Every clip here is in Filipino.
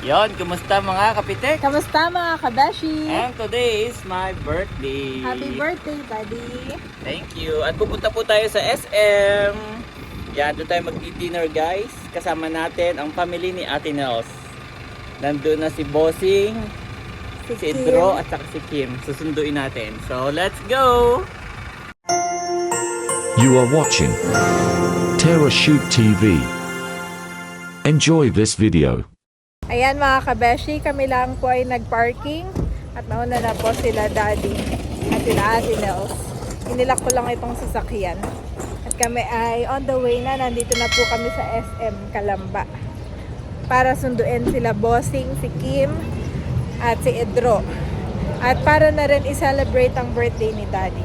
Yon, kumusta mga kapitek? Kamusta mga kabeshi? And today is my birthday. Happy birthday, buddy! Thank you. At pupunta po tayo sa SM. Yan, doon tayo mag-dinner guys. Kasama natin ang family ni Ate Nels. Nandun na si Bossing, si Idro at saka si Kim. Susunduin natin. So, let's go! You are watching Terra Shoot TV. Enjoy this video. Ayan mga kabeshi, kami lang po ay nag-parking at nauna na po sila daddy at sila Ate Nels. Inilak ko lang itong sasakyan. At kami ay on the way na, nandito na po kami sa SM Calamba para sunduin sila Bossing, si Kim at si Idro. At para na rin i-celebrate ang birthday ni daddy.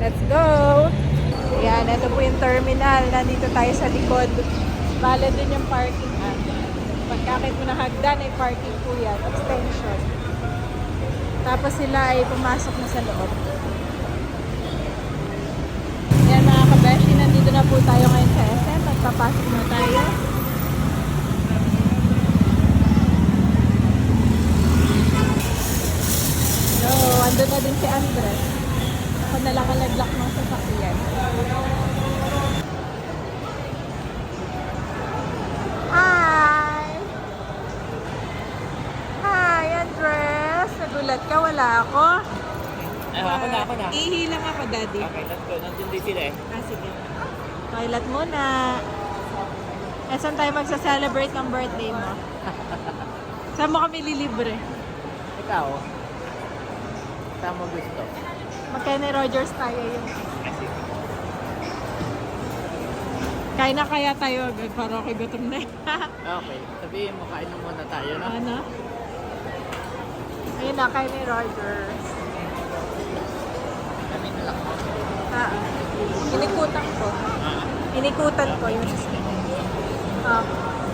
Let's go! Ayan, ito po yung terminal. Nandito tayo sa likod. Bale din yung parking pagkakit mo na hagdan ay parking po yan, extension. Tapos sila ay pumasok na sa loob. Yan mga kabeshi, nandito na po tayo ngayon sa SM. Magpapasok na tayo. So, andun na din si Andres. Ako na lang ang nag-lock ng sasakyan. Nagulat ka, wala ako. Ako na. Ihi lang ako, daddy. Okay, let's go. Nandun din sila eh. Sige. Toilet muna. Saan tayo magsa-celebrate ng birthday mo? Saan mo kami lilibre? Ikaw? Saan mo gusto? Mag-Kenny Rogers tayo yun. Kain na kaya tayo agad para okay gutom na. Okay, sabihin mo, kain na muna tayo, no? Ano? Ayun na, Kenny Rogers. Kami na lang. Inikutan ko. Inikutan ko yung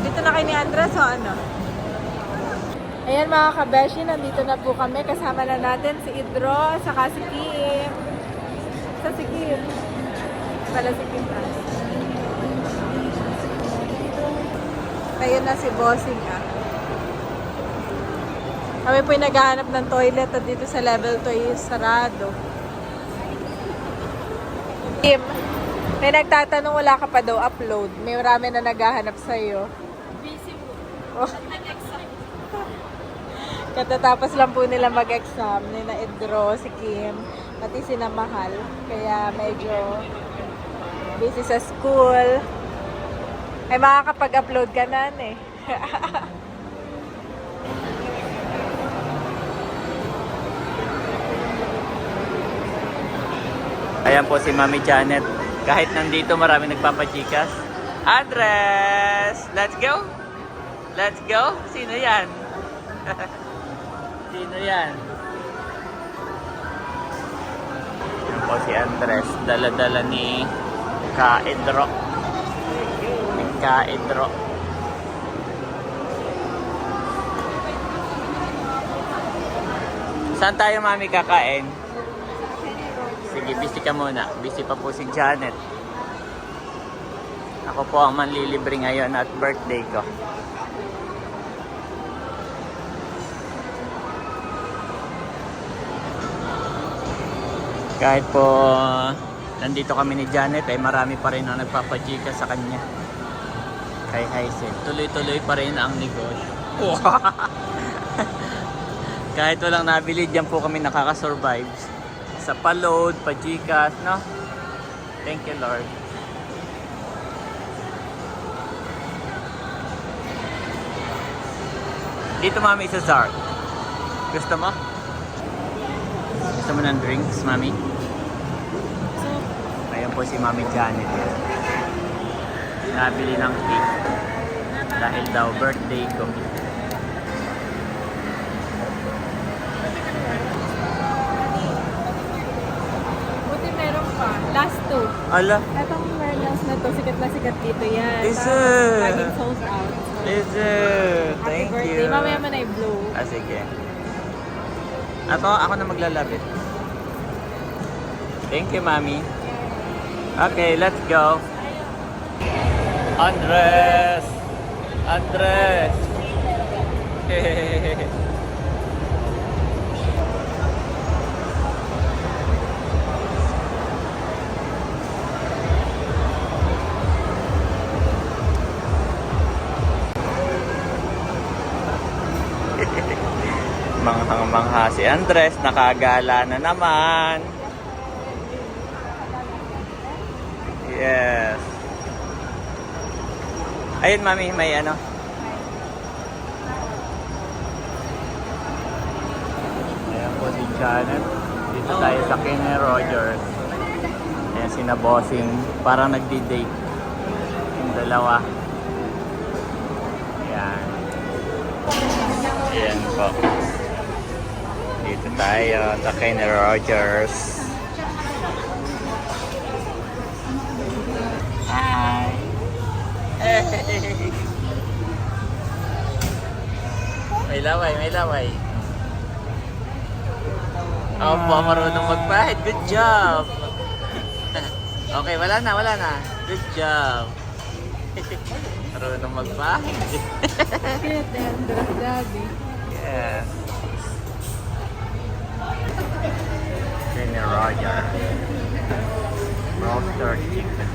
dito na kay ni Andres o ano? Ayan mga kabeshi, nandito na po kami. Kasama na natin si Idro, saka si Kim. Si Kim. Pala si Kim. Ayun na si Bossing Kami po yung naghahanap ng toilet at dito sa level 2 sarado. Kim, may nagtatanong wala ka pa daw upload. May marami na naghahanap sa'yo. Busy po. Oh. Nag-exam. Katatapos lang po nila mag-exam. Nina Idro, si Kim, pati si Mahal. Kaya medyo busy sa school. Ay makakapag-upload ka na eh. Ayan po si Mami Janet. Kahit nandito marami nagpapachikas. Andres! Let's go! Let's go! Sino yan? Sino yan? Ayan po si Andres. Dala-dala ni Kaedro. Kaedro. Saan tayo Mami kakain? Sige, busy ka muna. Busy pa po si Janet. Ako po ang manlilibre ngayon at birthday ko. Kahit po nandito kami ni Janet ay marami pa rin ang nagpapajika sa kanya. Kay Hazel. Tuloy-tuloy pa rin ang negosyo. Kahit walang nabili, diyan po kami nakakasurvive. Sa pa-load, pa-Gcash, no? Thank you, Lord. Dito, Mami, sa Zark. Gusto mo? Gusto mo ng drinks, Mami? Ayan po si Mami Janet. Nabili ng cake. Dahil daw, birthday ko. Last two. Ala. Etong Merlins na to, sikat na sikat dito yan. Is it? Laging sold out. Is it? Happy Thank birthday. you. Mamaya man ay blue. Sige. Ako na maglalapit. Thank you, Mami. Okay, let's go. Andres! Andres! Mangha si Andres, nakagala na naman. Yes. Ayun, mami, may ano. Ayan po si Janet. Dito tayo sa Kenny Rogers. Ayan, sina Bossing. Parang nagdi-date. Yung dalawa. Ayan. Ayan po. Dito tayo sa Kenny Rogers. Hi! May laway, may laway. Opo, marunong magpahid. Good job! Okay, wala na, wala na. Good job. Marunong magpahid. Yeah. Kenny Roger. Roaster chicken.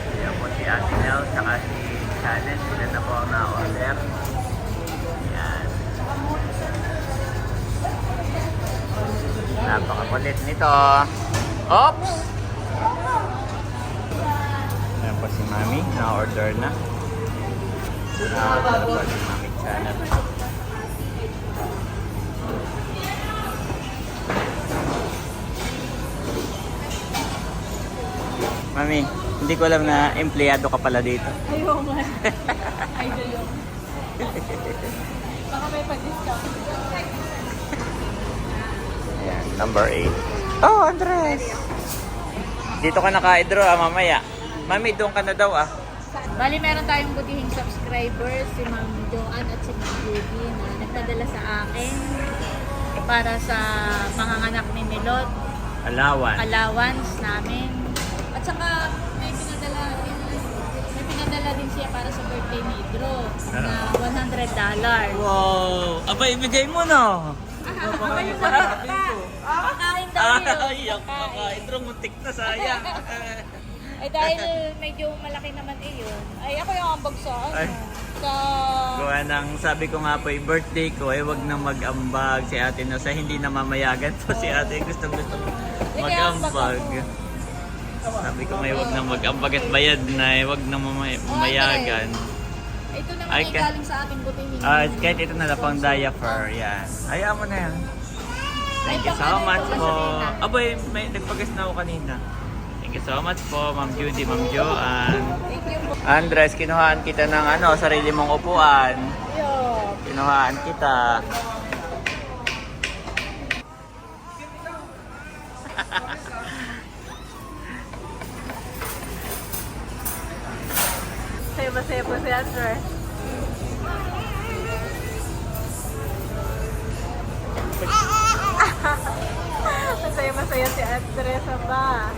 Ayan po si Ate Nel, saka si Janet. Sila na po ang na-order. Ayan. Napakakulit nito. Oops! Ayan po si Mami, na-order na. Na-order po si Mami Janet. Mami, hindi ko alam na empleyado ka pala dito. Ayaw nga. Idol yun. Baka may pag-discount. Ayan, number 8. Oh, Andres! Dito ka naka-draw mamaya. Mami, doon ka na daw Bali, meron tayong butihing subscribers, si Ma'am Joanne at si Ma'am Judy na nagpadala sa akin para sa panganganak ni Milot, Alawan. allowance namin. At saka may pinadala din siya para sa birthday ni Idro na $100. Wow! Aba, ibigay mo na! Kakain daw yun. Ay, ito muntik na, sayang. Ay dahil medyo malaki naman yun. Ay ako yung ambag sa Ay. sa Gawa ng sabi ko nga po, birthday ko, wag na mag-ambag si ate no, sa hindi na mamayagan to si ate. Gusto mag-ambag. Sabi ko may wag na mag-ambag at bayad na, wag na mamayagan. ito naman Ay, ay galing sa ating butihing. Kahit ito na pang diaper, yan. Hayaan mo na yan. Thank you so Ay, much pang- po. gasolina. Aboy, may nagpagas na ako kanina. Thank you so much po, Ma'am Judy, Ma'am Joanne. Thank you po. Andres, kinuhaan kita ng sarili mong upuan. Yo. Kinuhaan kita. Masaya po si Andres. Masaya si Andres ba?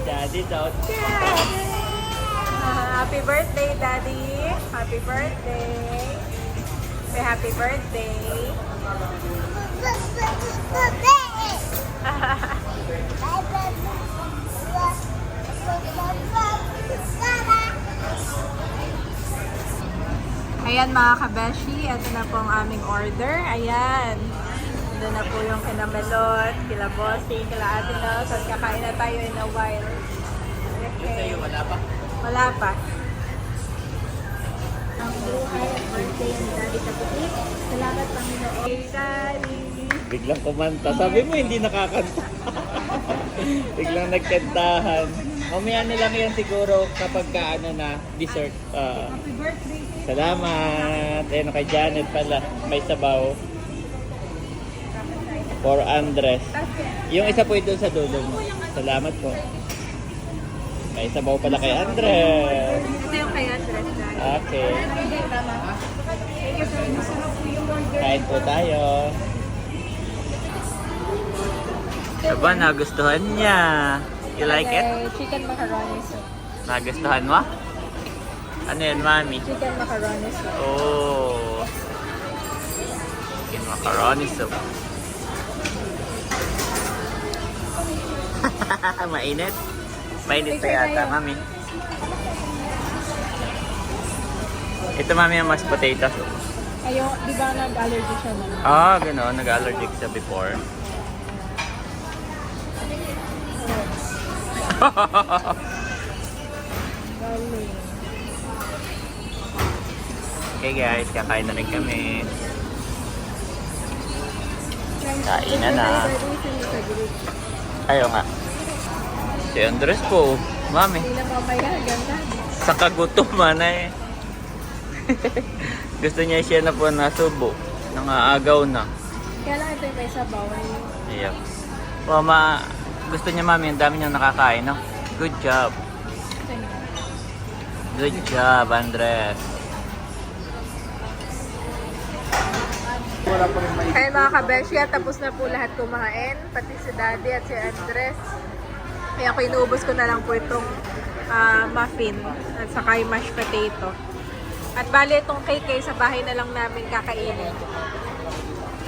Daddy daw. Happy birthday, Daddy. Happy birthday. Say happy birthday. Ayan mga kabeshi, ito na po ang aming order. Ayan. Ito na po yung kinamelot, kila Bossing, kila Ate Nels, at kakain na tayo in a while. Okay. Wala pa? Wala pa. Ang buhay at birthday ni Daddy Kaputik. Salamat Panginoon. Hey, Daddy. Biglang kumanta. Sabi mo hindi nakakanta. Biglang nagkantahan. Mamaya na lang yan siguro kapag na dessert. Happy birthday. Salamat. Ayun kay Janet pala. May sabaw. For Andres. Yung isa po doon sa dulo mo. Salamat po. May sabaw pala kay Andres. Ito yung kay Andres, Daddy. Okay. Thank you so much. Kain po tayo. Aba, nagustuhan niya. You like it? Chicken macaroni soup. Nagustuhan mo? Ano yan, mami? Chicken macaroni soup. Oh. Chicken macaroni soup. Mainit? Mainit pa yata, mami. Ito mami ang mashed potatoes. Ayaw, di ba nag-allergy siya na? Ah, gano'n. Nag-allergic siya before. Galing. Okay guys, kakain na rin kami. Kainan na. Ayaw nga. Si Andres po. Mami. Hindi na mamayagan na. Sa kagutuman eh. Gusto niya siya na po nasubo. Nangaagaw na. Kaya lang ito yung may sabaw. Iyak. Mama, gusto niya mami, ang dami niyang nakakain, no? Good job. Good job, Andres. Kaya mga kabeshi, tapos na po lahat kumain. Pati si Daddy at si Andres. Kaya ako inuubos ko na lang po itong muffin at saka yung mashed potato. At bali itong cake sa bahay na lang namin kakainin.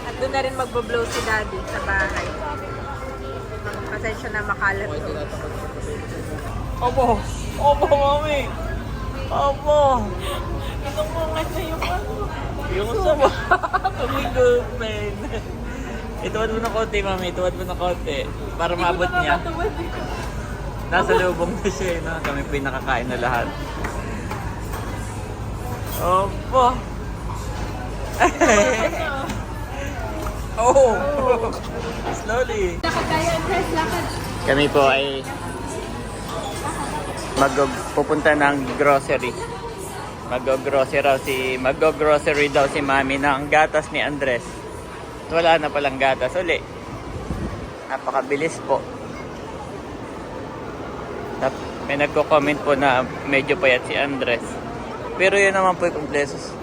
At doon na rin magbo-blow si Daddy sa bahay. Pasensya na makalat to. Opo! Opo, mami! Opo! Itong mga na yung ano. Yung sama. Kami girlfriend. Ituwad mo na konti, mami. Ituwad mo na konti. Para maabot niya. Nasa lubong na siya, no? Kami po yung nakakain na lahat. Opo! Oh! Slowly! Lakad tayo, Andres, lakad. Kami po ay pupunta ng grocery. Mag-grocery daw si Mami ng gatas ni Andres. Wala na palang gatas uli. Napakabilis po. May nagko-comment po na medyo payat si Andres. Pero yun naman po yung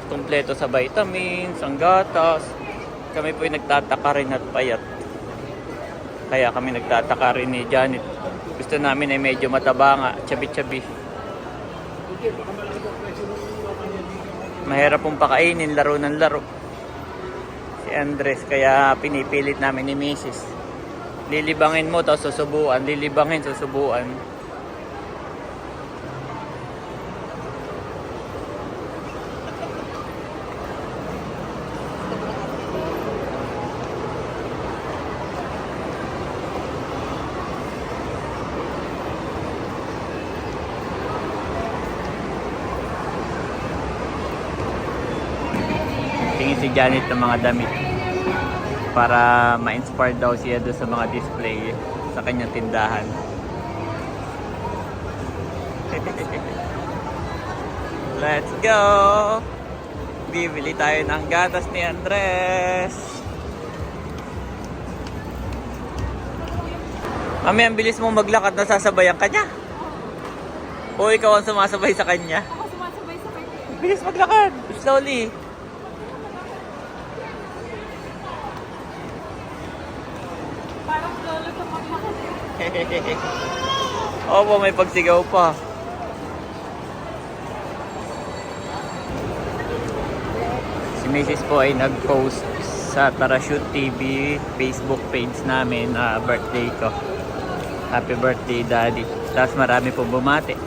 kumpleto sa vitamins, ang gatas. Kami po yung nagtataka rin at payat. Kaya kami nagtataka rin ni Janet. Gusto namin ay medyo mataba nga, chabi-chabi. Mahirap pong pakainin, laro ng laro. Si Andres, kaya pinipilit namin ni Mrs. Lilibangin mo, tapos susubuan. Lilibangin, susubuan. Tingin si Janet ng mga damit para ma-inspire daw siya doon sa mga display sa kanyang tindahan. Let's go! Bibili tayo ng gatas ni Andres. Mami, ang bilis mong maglakad, nasasabayan ka niya. O ikaw ang sumasabay sa kanya. Ako sumasabay sa kanya. Bilis maglakad, slowly. Parang lolo sa maglakad. Opo, may pagsigaw pa. Si Mrs. po ay nag-post sa Tarashoot TV Facebook page namin na birthday ko. Happy birthday, Daddy. Tapos marami po bumati.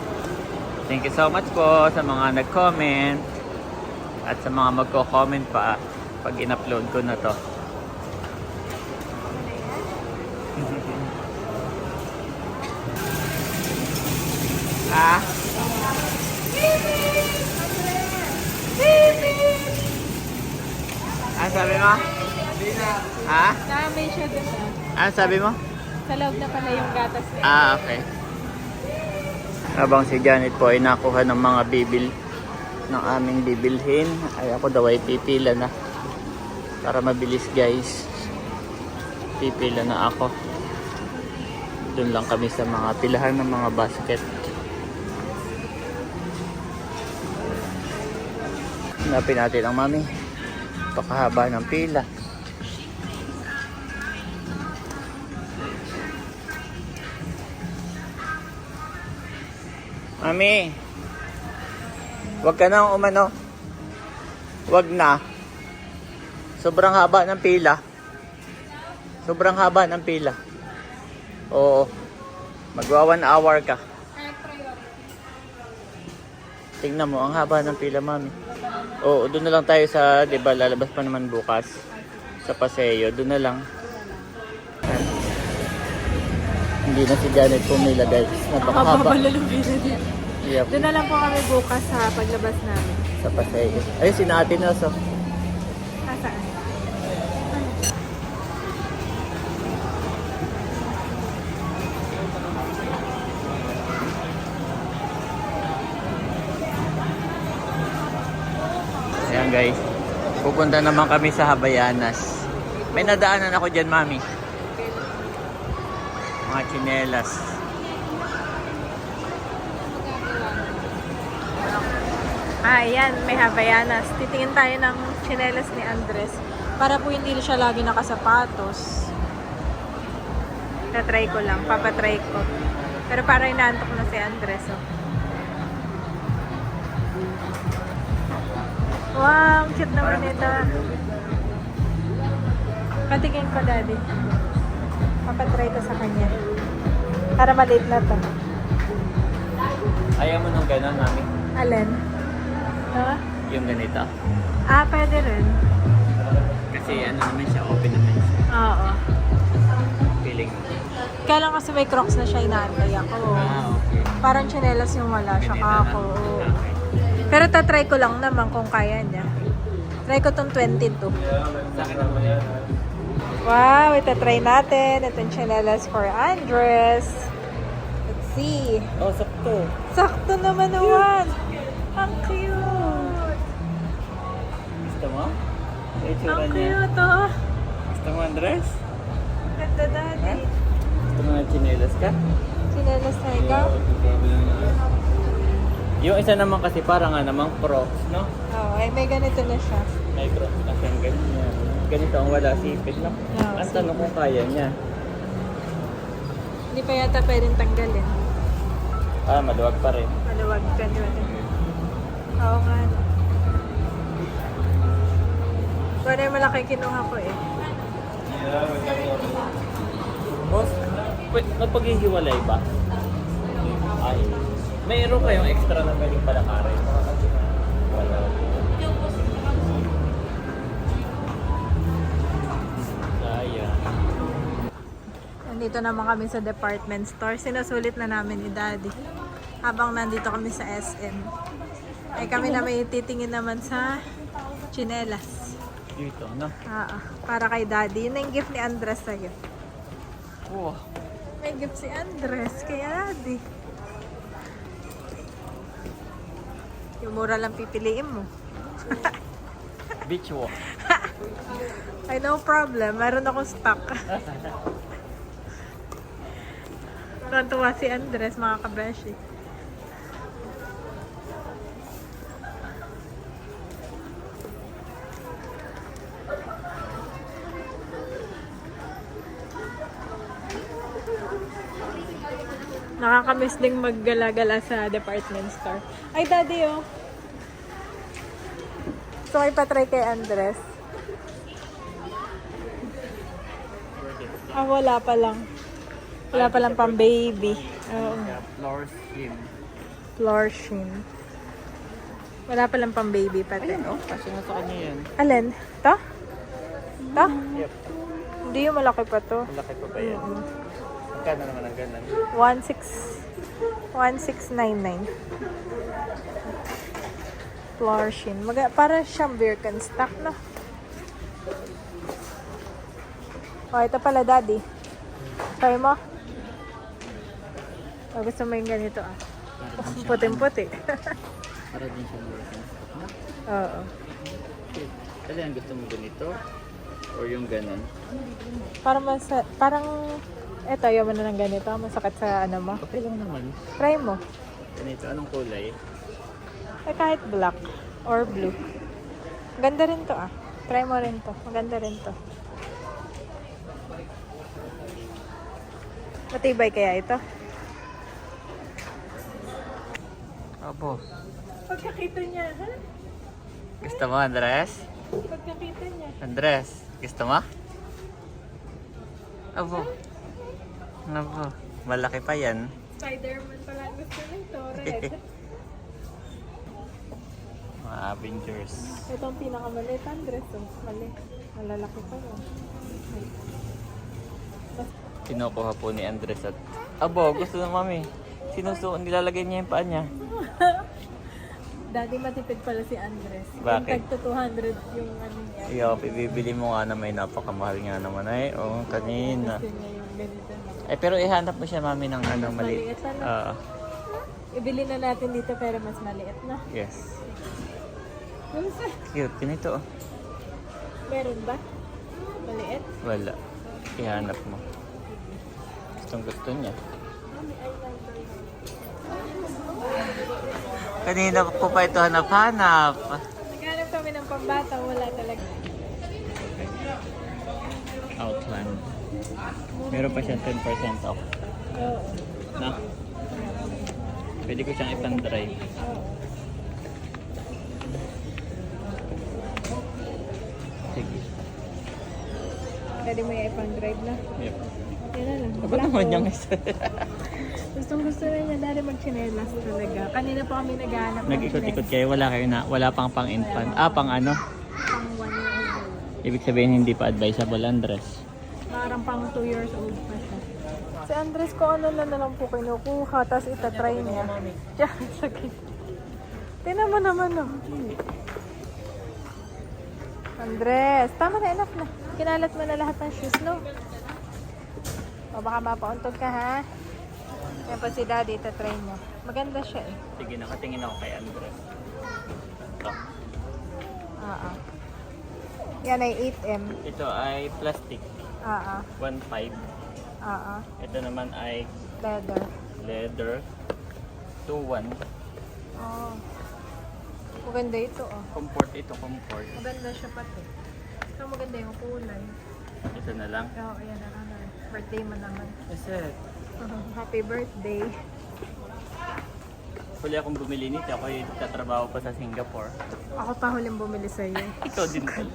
Thank you so much po sa mga nag-comment at sa mga magko-comment pa pag in-upload ko na to. Ah? Ano sabi mo? Ha? Namin siya doon. Ano sabi mo? Sa loob na pala yung gatas niya. Ah, okay. Habang si Janet po ay nakuha ng mga ng aming bibilhin, ay ako daw ay pipila na. Para mabilis guys. Pipila na ako. Doon lang kami sa mga pilahan ng mga basket. Hanapin natin ang mami. Pakahaba ng pila. Mami, wag ka na umano. Wag na. Sobrang haba ng pila. Sobrang haba ng pila. Oo. Magwa 1 hour ka. Tingnan mo, ang haba ng pila, mami. Oo, doon na lang tayo sa, di ba, lalabas pa naman bukas. Sa Paseo, doon na lang. Hindi na si Janet pumila guys. Napakahaba. Yep, Doon na lang po kami bukas sa paglabas namin. sa Paseo. Ay, si Ate Nos. Oh. Saan? Ayan guys. Pupunta naman kami sa Habayanas. May nadaanan ako dyan, Mami. Mga tsinelas. Ayan, may Habayanas. Titingin tayo ng tsinelas ni Andres. Para po hindi siya lagi nakasapatos. Tatry ko lang, papatry ko. Pero para inaantok na si Andres, oh. Wow, ang cute naman ito. Patingin ko, Daddy. Papatry ko sa kanya. Para maliit na to. Ayaw mo nung gano'n, Mami? Alin? No? Yung ganito. Ah, pwede rin. Kasi ano naman siya, open naman siya. Oo. Feeling. Kaya lang kasi may Crocs na siya, inaantay ako. Okay. Parang tsinelas yung wala siya ako. Okay. Pero tatry ko lang naman kung kaya niya. Try ko tong 22. Sa akin naman yan. Wow, itatry natin. Itong tsinelas for Andres. Let's see. Oh, sakto. Sakto naman naman. Ang cute. Gusto mo? Yung itsura Ang niya. cute, oh. Gusto mo, Andres? Ganda, Daddy. Gusto mo ng tsinelas ka? Tsinelas na ikaw? Yung isa naman kasi parang nga namang Crocs, no? Oo, ay may ganito na siya. May Crocs na siyang ganyan. Ganito ang wala sipit, no? Oo, Ang tanong kung kaya niya. Hindi pa yata pwedeng tanggalin. Ah, maluwag pa rin. Maluwag ka, di ba? Oo nga. Kung ano yung malaki kinuha ko eh. Boss, magpaghihiwalay ba? Ay, mayroon kayong extra na pwedeng palakarin? Wala. Sayang. Nandito naman kami sa department store. Sinusulit na namin ni Daddy. Habang nandito kami sa SM. Ay kami na may titingin naman sa tsinelas. Dito, no? Para kay Daddy. Yun na yung gift ni Andres sa'yo. Wow. May gift si Andres kay Daddy. Yung mura lang pipiliin mo. Beach walk. Ay, no problem. Meron akong stock. Tuwa si Andres, mga kabeshi. Nakakamiss ding maggala-gala sa department store. Ay, Daddy, oh. So, may patry kay Andres. Ah, wala pa lang. Wala pa lang pang baby. Oo. Floor scheme. Floor sheen. Wala pa lang pang baby pati. Ayun, oh. Kasi nga sa kanya yan. Alin? To? To? Yep. Hindi yung malaki pa to. Malaki pa ba yan? Magkano naman ang ganun? 1699. Floor sheen. Para siyang Birkenstock, no? Oh, ito pala, Daddy. Try mo? Oh, gusto mo yung ganito, ah. Puting-puti. Para din siya Birkenstock, no? Oo. Kasi ang gusto mo ganito? Or yung ganun? Parang, eto, ayaw mo na ng ganito. Masakit sa ano mo. Okay lang naman. Try mo. Ganito, anong kulay? Eh, kahit black or blue. Ganda rin to, ah. Try mo rin to. Maganda rin to. Matibay kaya ito? Abo. Pagkakita niya, ha? Gusto mo, Andres? Pagkakita niya. Andres, gusto mo? Abo. Abo. Malaki pa yan. Spider-Man pala ang gusto nito. Red. Mga Avengers. Ito ang pinakamaliit ang dress. Oh. Mali. Malalaki pa yun. Kinukuha po ni Andres at abo, gusto na mami. Nilalagay niya yung paa niya. Dati matipid pala si Andres. Bakit? Yung tag to 200 yung ano niya. Iyo, ibibili mo nga na may napakamahal nga naman ay. Oo, kanina. Gusto niya yung ganito. Pero ihanap mo siya mami ng ano maliit. Maliit, ano? Oo. Ibili na natin dito pero mas maliit na. Yes. Ano sa? Cute. Ganito. Oh. Meron ba? Maliit? Wala. Ihanap mo. Gustong gusto niya. Kanina ko pa ito hanap-hanap. Naghanap kami ng pambata, wala talaga. Outland. Meron pa siyang 10% off. Oo. Na? Pwede ko siyang ipan-drive. Sige. Pwede mo yung ipang-drive na. Yep. Yan na lang. Aba naman yung isa. Gustong gusto na niya dahil mag-chinelas talaga. Kanina pa kami naghahanap ng Nag-ikot-ikot kayo, wala pang pang-infant. Pang ano? Pang 1 year old. Ibig sabihin hindi pa advisable Andres. Parang pang 2 years old pa siya. Si Andres ko ano na lang po kinukuha, tapos itatry niya. Diyan, sakit. Tingnan mo naman oh. Andres, tama na, enough na. Kinalat mo na lahat ng shoes, no? O baka mapauntog ka, ha? Yan pa si Daddy, itatry niya. Maganda siya eh. Sige, nakatingin ako kay Andres. Ito. Oo. Yan ay 8M. Ito ay plastic. Oo. 1.5. Oo. Ito naman ay Leather. leather. 2.1. Oh. Maganda ito, oh. Comfort ito, comfort. Maganda siya pati. So, maganda yung kulay. Ito na lang. Oo, ayan na ano. Birthday mo naman. Yes, sir. Happy birthday. Huli akong bumili nito. Ako yung tatrabaho pa sa Singapore. Ako pa huling bumili sa'yo. Ikaw din pala.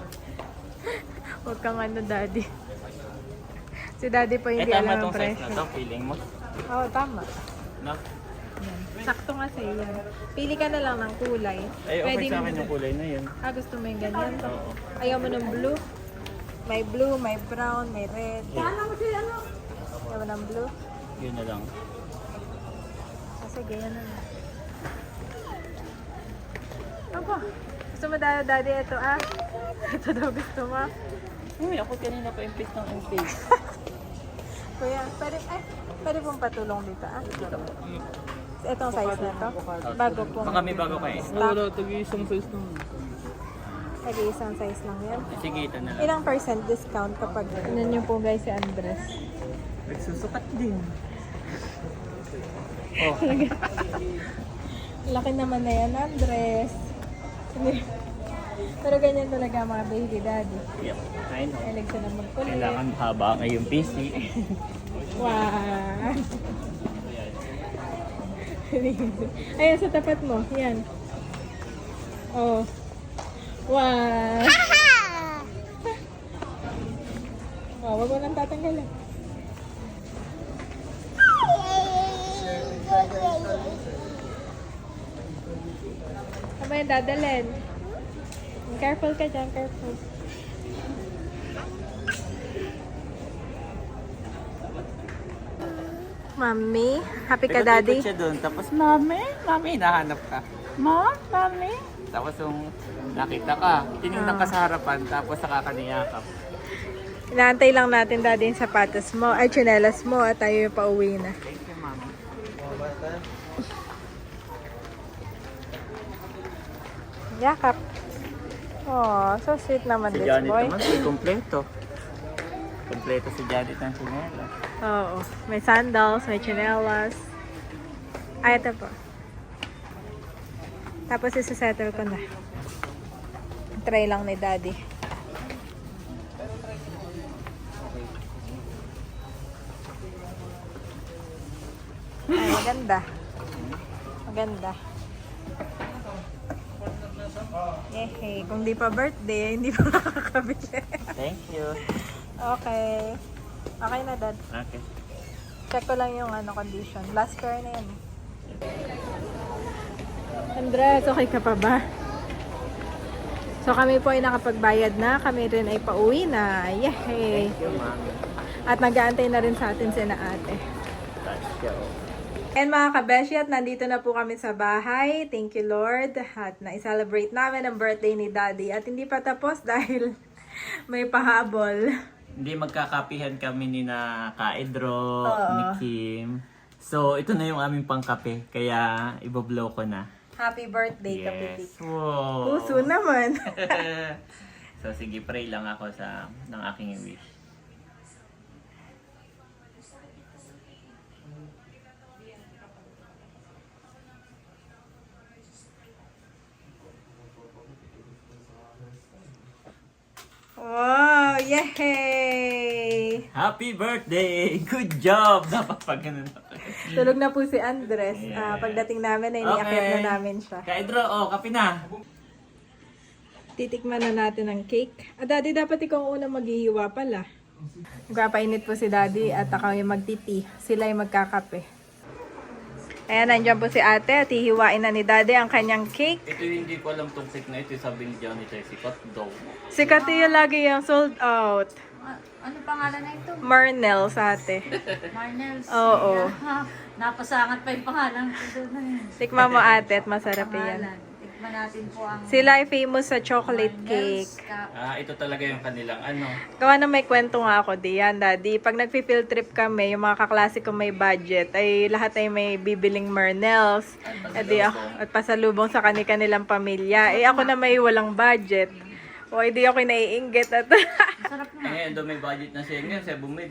Huwag kang ano, Daddy. Si Daddy pa hindi Tama alam ang tong size na presyo. to, feeling mo. Oo, tama. No? Yan. Sakto nga sa'yo yan. Pili ka na lang ng kulay. Ay, okay Pwedeng- sa akin yung kulay na yun. gusto mo yung ganyan? Oo. Ayaw mo ng blue? May blue, may brown, may red. Ayaw mo ng blue? Yun na lang. Sige, yan na lang. Aba, gusto mo Daddy ito Ito daw gusto mo. Uy, ako kanina pa impis ng impis. Kuya, pwede pong patulong dito Itong size na to. Bago pong Baka may bago kayo. stock. Tag-isang size na. Nag-iisang size lang yan. Sige, ito na lang. Ilang percent discount kapag inan niyo po guys si Andres? Nagsusukat din. Oh, Laki naman na yan, Andres. Pero ganyan talaga mga baby daddy. yep. I know. Mahilig sila magkulit. Kailangan haba ang iyong PC. Wow! Ayan, sa tapat mo. Yan. Oh. Wow! Wow, wag mo nang tatanggalin. Ano ba yung dadalhin? Careful ka dyan, careful. Mami, happy ka daddy? Ikot siya doon. Tapos, mami, hinahanap ka. Mami. Tapos yung nakita ka, tinignan ka sa harapan, tapos nakakaniyakap. Inaantay lang natin daddy yung sapatos mo, ay tsinelas mo at tayo yung pauwi na. Thank you, mami. Yakap. Oh, so sweet naman Si this Janet boy. naman, si kompleto. Kompleto si Janet ng sinela. Oo, may sandals, may tsinelas. Ay, ito po. Tapos isa-settle ko na. Try lang ni daddy. Ay, maganda. Maganda. Yehey, kung di pa birthday, hindi pa makakabili. Thank you. Okay. Okay na, Dad. Okay. Check ko lang yung condition. Last pair na yan. Andres, okay ka pa ba? So kami po ay nakapagbayad na. Kami rin ay pauwi na. Yay! Thank you, mami. At nag-aantay na rin sa atin sina ate. Let's go. And mga kabeshi, at nandito na po kami sa bahay. Thank you, Lord. At na-celebrate namin ang birthday ni Daddy. At hindi pa tapos dahil may pahabol. Hindi magkakapihan kami ni na Kaedro, Oo. ni Kim. So, ito na yung aming pangkape. Kaya, ibablow ko na. Happy birthday, Kapitik. Wow. Puso naman. So, sige, pray lang ako ng aking wish. Wow! Yay! Happy birthday! Good job! Dapat pag ganun. Tulog na po si Andres. Pagdating namin ay iniakyat na namin siya. Kaedro, kape na. Titikman na natin ang cake. Daddy, dapat ikaw ang unang maghihiwa pala. Magpapainit po si Daddy at ako yung magtiti. Sila yung magkakape. Ayan, nandiyan po si ate at hihiwain na ni Daddy ang kanyang cake. Ito yung hindi ko alam tong cake na ito. Sabi ni Johnny Choy, sikat daw. Sikat yung lagi yung sold out. Ano pangalan na ito? Marnel sa ate. Marnels. Oo. Napasangat pa yung pangalan ko doon. Tikman mo ate at masarap yan. Pangalan. Tikman natin po ang Sila ay famous sa chocolate cake. Ito talaga yung kanilang ano. Gawa na may kwento nga ako diyan, Daddy. Pag nagpi-field trip kami, yung mga kaklase ko may budget, ay lahat ay may bibiling Marnels. At pasalubong sa kanilang pamilya. Eh ako na may walang budget. O di ako naiinggit at Sarap na. Doon may budget na siya ngayon. Siya bumid.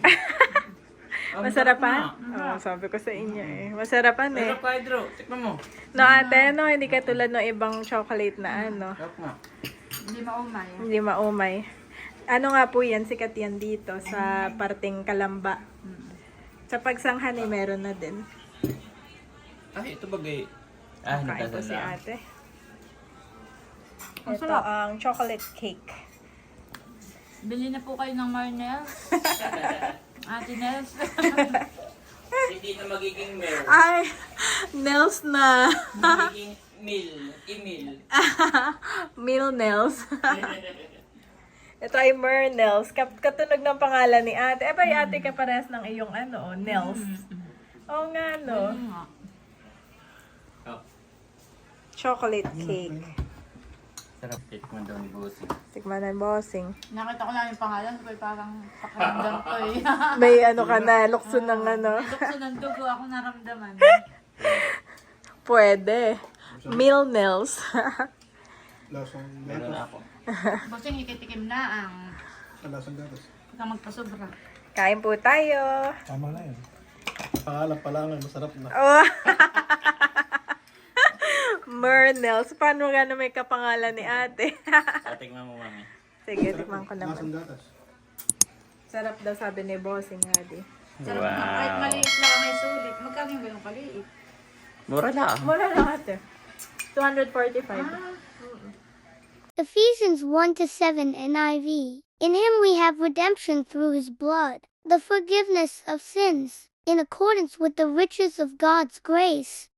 masarapan. Oh, sabi ko sa inyo eh. Masarapan eh. Sarap Kaedro. Tikman mo. No ate, no, hindi katulad ng ibang chocolate na ano. Sarap nga. Hindi maumay. Hindi maumay. Ano nga po yan, sikat yan dito sa parting Kalamba. Sa Pagsanghan eh, meron na din. Ay, ito bagay. Kain po nagkasal si na. ate. Ang Ito sarap. ang chocolate cake. Bili na po kayo ng Marnels. Ate Nels. Hindi na magiging meal. Ay, nails na. Magiging meal. Meal nails. Ito ay Mer nails. Katunog ng pangalan ni ate. Eh, ba, ate ka parehas ng iyong ano, nails. Oo nga, no. Oh, Chocolate cake. sarap. Tikman daw ni Bossy. Tikman ng bossing. Nakita ko lang yung pangalan ko, parang pakiramdam ko eh. May ano ka na, lukso ng ano. Lukso ng dugo ako naramdaman. Pwede. Meal nails. Lasang Meron gatas. ako. Bossing ikitikim na ang Lasang gatas. pagka magpasobra. Kain po tayo. Tama na yun. Pangalan pa lang, masarap na. Oh. Mernels. Paano nga na may kapangalan ni ate? Tikman mo, mami. Sige, tikman ko naman. Lasang gatas. Sarap daw sabi ni Bossing Adi. Sarap na. Kahit maliit lang may sulit. Magkano yung ganun kaliit? Mura lang. Mura lang ate. 245. Ephesians 1-7 NIV. In him we have redemption through his blood, the forgiveness of sins, in accordance with the riches of God's grace,